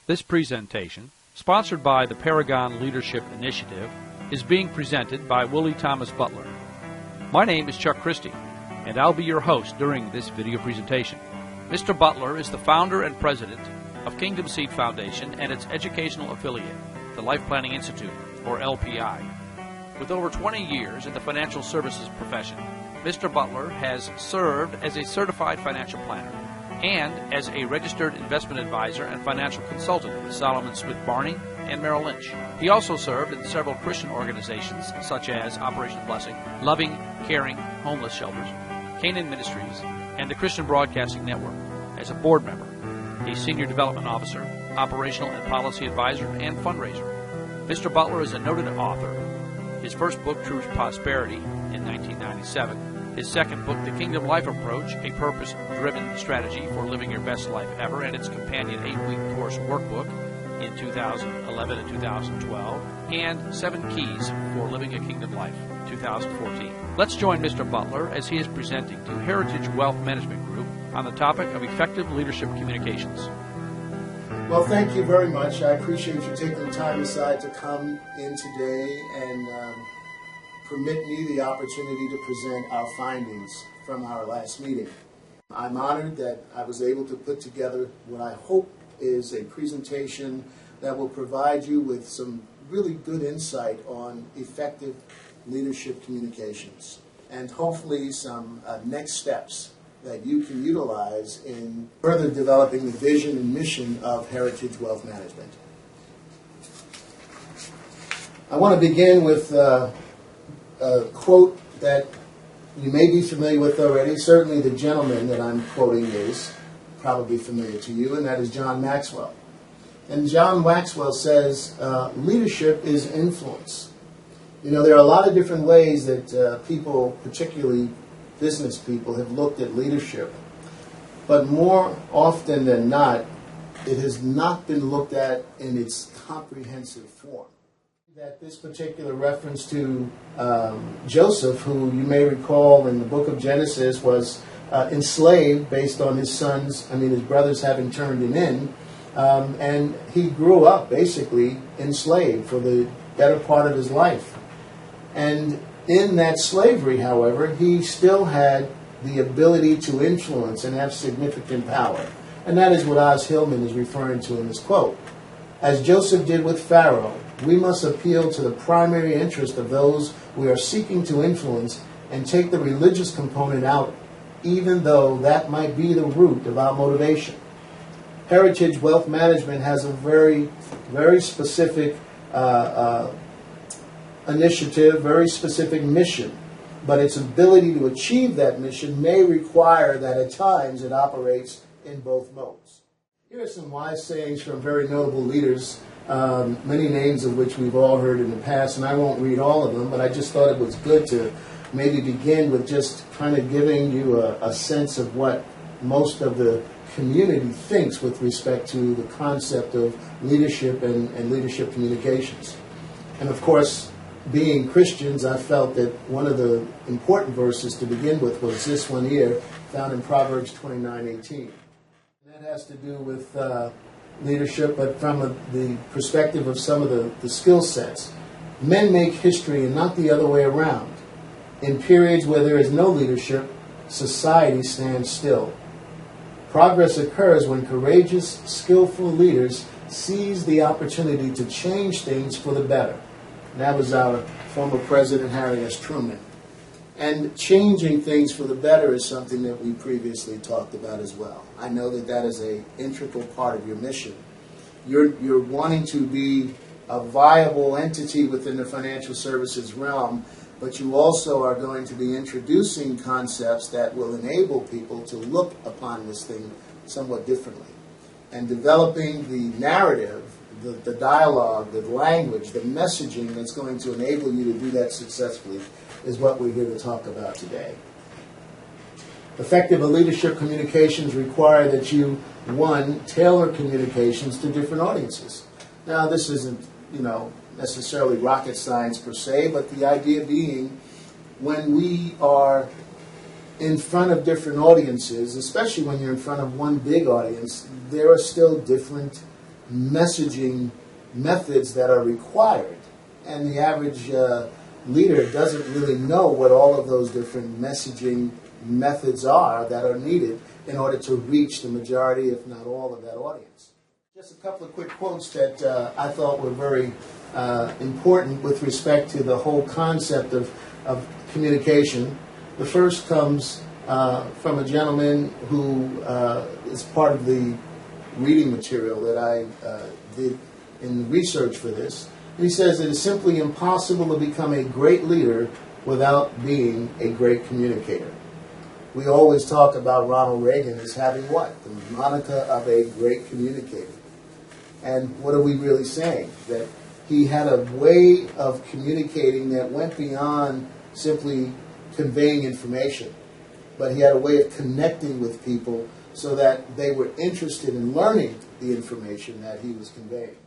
This presentation, sponsored by the Paragon Leadership Initiative, is being presented by Willie Thomas Butler. My name is Chuck Christie, and I'll be your host during this video presentation. Mr. Butler is the founder and president of Kingdom Seed Foundation and its educational affiliate, the Life Planning Institute, or LPI. With over 20 years in the financial services profession, Mr. Butler has served as a certified financial planner and as a registered investment advisor and financial consultant with Solomon Smith Barney and Merrill Lynch. He also served in several Christian organizations such as Operation Blessing, Loving, Caring, Homeless Shelters, Canaan Ministries, and the Christian Broadcasting Network as a board member, a senior development officer, operational and policy advisor, and fundraiser. Mr. Butler is a noted author. His first book, True Prosperity, in 1997. His second book, The Kingdom Life Approach, a purpose-driven strategy for living your best life ever, and its companion 8-week course workbook in 2011 and 2012, and 7 Keys for Living a Kingdom Life, 2014. Let's join Mr. Butler as he is presenting to Heritage Wealth Management Group on the topic of effective leadership communications. Well, thank you very much. I appreciate you taking the time aside to come in today and permit me the opportunity to present our findings from our last meeting. I'm honored that I was able to put together what I hope is a presentation that will provide you with some really good insight on effective leadership communications and hopefully some next steps that you can utilize in further developing the vision and mission of Heritage Wealth Management. I want to begin with a quote that you may be familiar with already. Certainly the gentleman that I'm quoting is probably familiar to you, and that is John Maxwell. And John Maxwell says, leadership is influence. You know, there are a lot of different ways that people, particularly business people, have looked at leadership. But more often than not, it has not been looked at in its comprehensive form. That this particular reference to Joseph, who you may recall in the book of Genesis was enslaved based on his brothers having turned him in, and he grew up basically enslaved for the better part of his life. And in that slavery, however, he still had the ability to influence and have significant power. And that is what Oz Hillman is referring to in this quote. As Joseph did with Pharaoh, we must appeal to the primary interest of those we are seeking to influence and take the religious component out, even though that might be the root of our motivation. Heritage Wealth Management has a very, very specific initiative, very specific mission, but its ability to achieve that mission may require that at times it operates in both modes. Here are some wise sayings from very notable leaders, many names of which we've all heard in the past, and I won't read all of them, but I just thought it was good to maybe begin with just kind of giving you a sense of what most of the community thinks with respect to the concept of leadership and leadership communications. And of course, being Christians, I felt that one of the important verses to begin with was this one here, found in Proverbs 29:18. That has to do with leadership, but from the perspective of some of the skill sets. Men make history and not the other way around. In periods where there is no leadership, society stands still. Progress occurs when courageous, skillful leaders seize the opportunity to change things for the better. And that was our former President, Harry S. Truman. And changing things for the better is something that we previously talked about as well. I know that that is an integral part of your mission. You're wanting to be a viable entity within the financial services realm, but you also are going to be introducing concepts that will enable people to look upon this thing somewhat differently. And developing the narrative, the dialogue, the language, the messaging that's going to enable you to do that successfully is what we're here to talk about today. Effective leadership communications require that you, one, tailor communications to different audiences. Now, this isn't, necessarily rocket science per se, but the idea being when we are in front of different audiences, especially when you're in front of one big audience, there are still different messaging methods that are required. And the average leader doesn't really know what all of those different messaging methods are that are needed in order to reach the majority, if not all, of that audience. Just a couple of quick quotes that I thought were very important with respect to the whole concept of communication. The first comes from a gentleman who is part of the reading material that I did in research for this. And he says it is simply impossible to become a great leader without being a great communicator. We always talk about Ronald Reagan as having what? The moniker of a great communicator. And what are we really saying? That he had a way of communicating that went beyond simply conveying information, but he had a way of connecting with people so that they were interested in learning the information that he was conveying.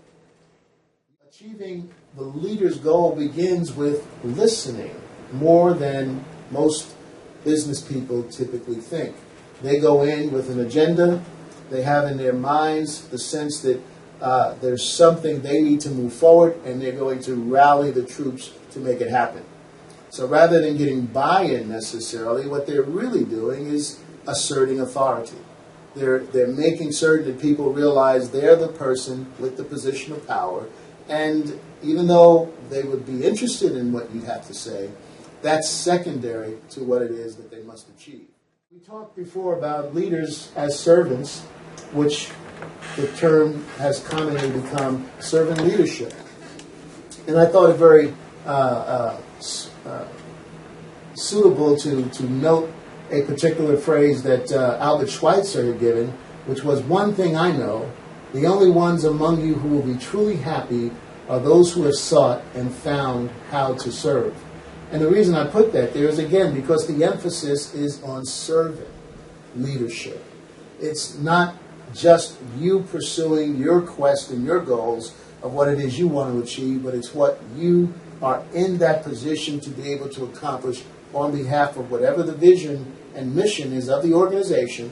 Achieving the leader's goal begins with listening more than most business people typically think. They go in with an agenda. They have in their minds the sense that there's something they need to move forward, and they're going to rally the troops to make it happen. So rather than getting buy-in necessarily, what they're really doing is asserting authority. They're making certain that people realize they're the person with the position of power, and even though they would be interested in what you have to say, that's secondary to what it is that they must achieve. We talked before about leaders as servants, which the term has commonly become servant leadership. And I thought it very suitable to note a particular phrase that Albert Schweitzer had given, which was, "One thing I know, the only ones among you who will be truly happy are those who have sought and found how to serve." And the reason I put that there is, again, because the emphasis is on servant leadership. It's not just you pursuing your quest and your goals of what it is you want to achieve, but it's what you are in that position to be able to accomplish on behalf of whatever the vision and mission is of the organization,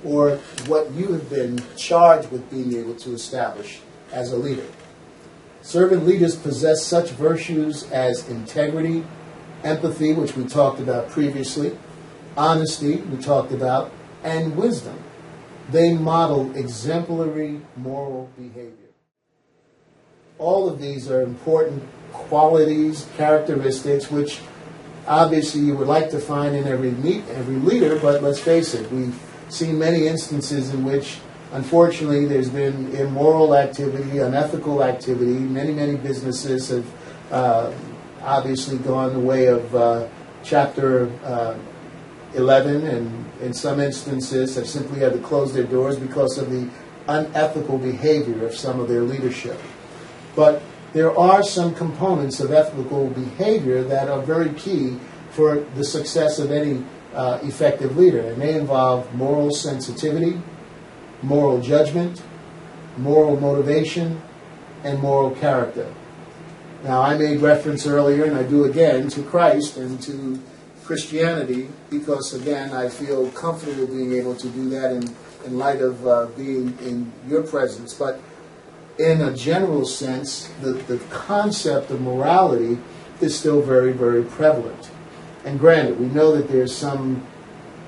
or what you have been charged with being able to establish as a leader. Servant leaders possess such virtues as integrity, empathy, which we talked about previously, honesty, we talked about, and wisdom. They model exemplary moral behavior. All of these are important qualities, characteristics, which obviously you would like to find in every leader, but let's face it, we've seen many instances in which, unfortunately, there's been immoral activity, unethical activity. Many businesses have obviously gone the way of Chapter 11, and in some instances have simply had to close their doors because of the unethical behavior of some of their leadership. But there are some components of ethical behavior that are very key for the success of any effective leader. And they involve moral sensitivity, moral judgment, moral motivation, and moral character. Now, I made reference earlier, and I do again, to Christ and to Christianity, because, again, I feel comfortable being able to do that in light of being in your presence. But in a general sense, the concept of morality is still very, very prevalent. And granted, we know that there's some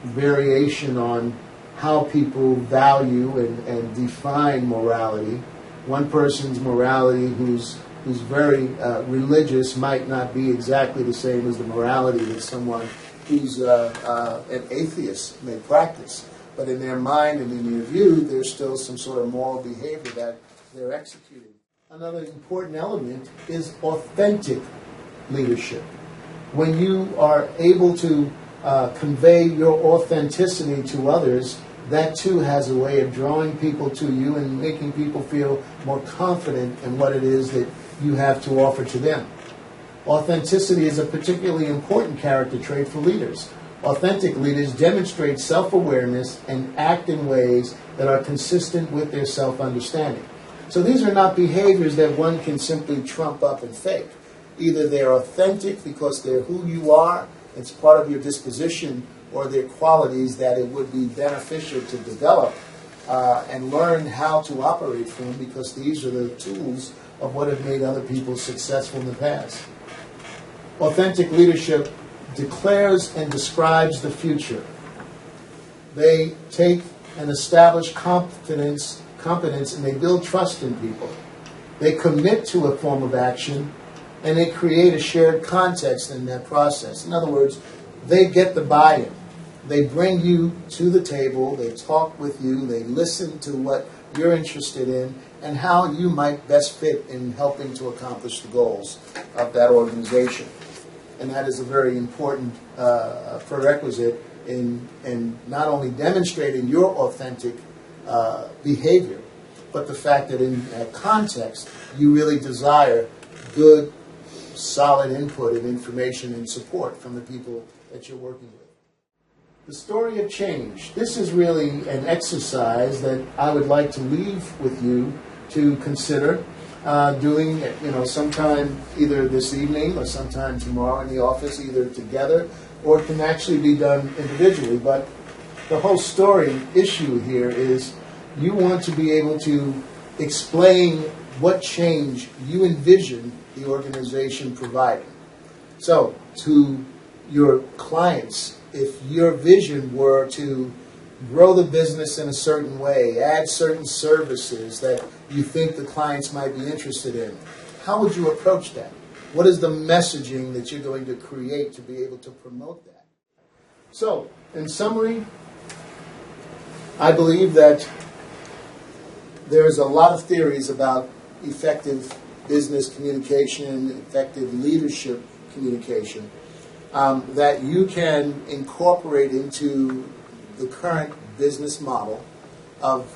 variation on how people value and define morality. One person's morality who's very religious might not be exactly the same as the morality that someone who's an atheist may practice. But in their mind and in their view, there's still some sort of moral behavior that they're executing. Another important element is authentic leadership. When you are able to convey your authenticity to others, that too has a way of drawing people to you and making people feel more confident in what it is that you have to offer to them. Authenticity is a particularly important character trait for leaders. Authentic leaders demonstrate self-awareness and act in ways that are consistent with their self-understanding. So these are not behaviors that one can simply trump up and fake. Either they're authentic because they're who you are, it's part of your disposition, or they're qualities that it would be beneficial to develop and learn how to operate from them, because these are the tools of what have made other people successful in the past. Authentic leadership declares and describes the future. They take and establish competence, and they build trust in people. They commit to a form of action, and they create a shared context in that process. In other words, they get the buy-in. They bring you to the table, they talk with you, they listen to what you're interested in and how you might best fit in helping to accomplish the goals of that organization. And that is a very important prerequisite in not only demonstrating your authentic behavior, but the fact that in context you really desire good, solid input and information and support from the people that you're working with. The story of change. This is really an exercise that I would like to leave with you to consider doing, sometime either this evening or sometime tomorrow in the office, either together or it can actually be done individually. But the whole story issue here is you want to be able to explain what change you envision the organization providing. So, to your clients, if your vision were to grow the business in a certain way, add certain services that you think the clients might be interested in, how would you approach that? What is the messaging that you're going to create to be able to promote that? So, in summary, I believe that there's a lot of theories about effective business communication, effective leadership communication, that you can incorporate into the current business model of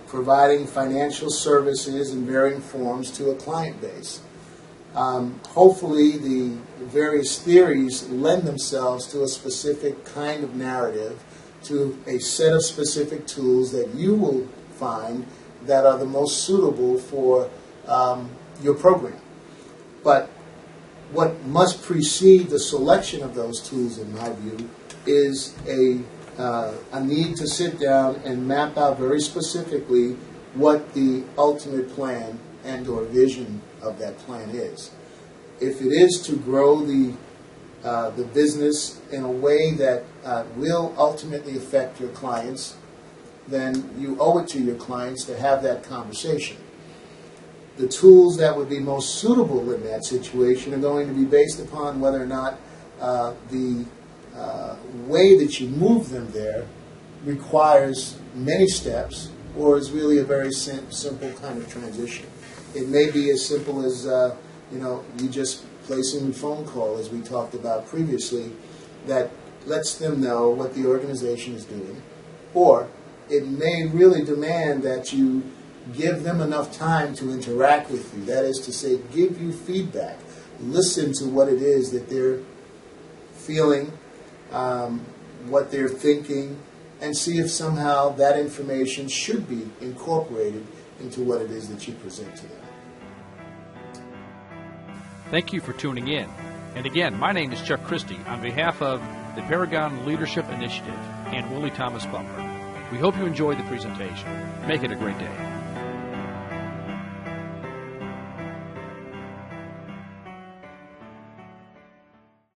providing financial services in varying forms to a client base. Hopefully the various theories lend themselves to a specific kind of narrative, to a set of specific tools that you will find that are the most suitable for your program. But what must precede the selection of those tools, in my view, is a need to sit down and map out very specifically what the ultimate plan and or vision of that plan is. If it is to grow the business in a way that will ultimately affect your clients, then you owe it to your clients to have that conversation. The tools that would be most suitable in that situation are going to be based upon whether or not the way that you move them there requires many steps or is really a very simple kind of transition. It may be as simple as you just placing a phone call, as we talked about previously, that lets them know what the organization is doing, or it may really demand that you give them enough time to interact with you. That is to say, give you feedback. Listen to what it is that they're feeling, what they're thinking, and see if somehow that information should be incorporated into what it is that you present to them. Thank you for tuning in. And again, my name is Chuck Christie on behalf of the Paragon Leadership Initiative and Willie Thomas Butler. We hope you enjoyed the presentation. Make it a great day.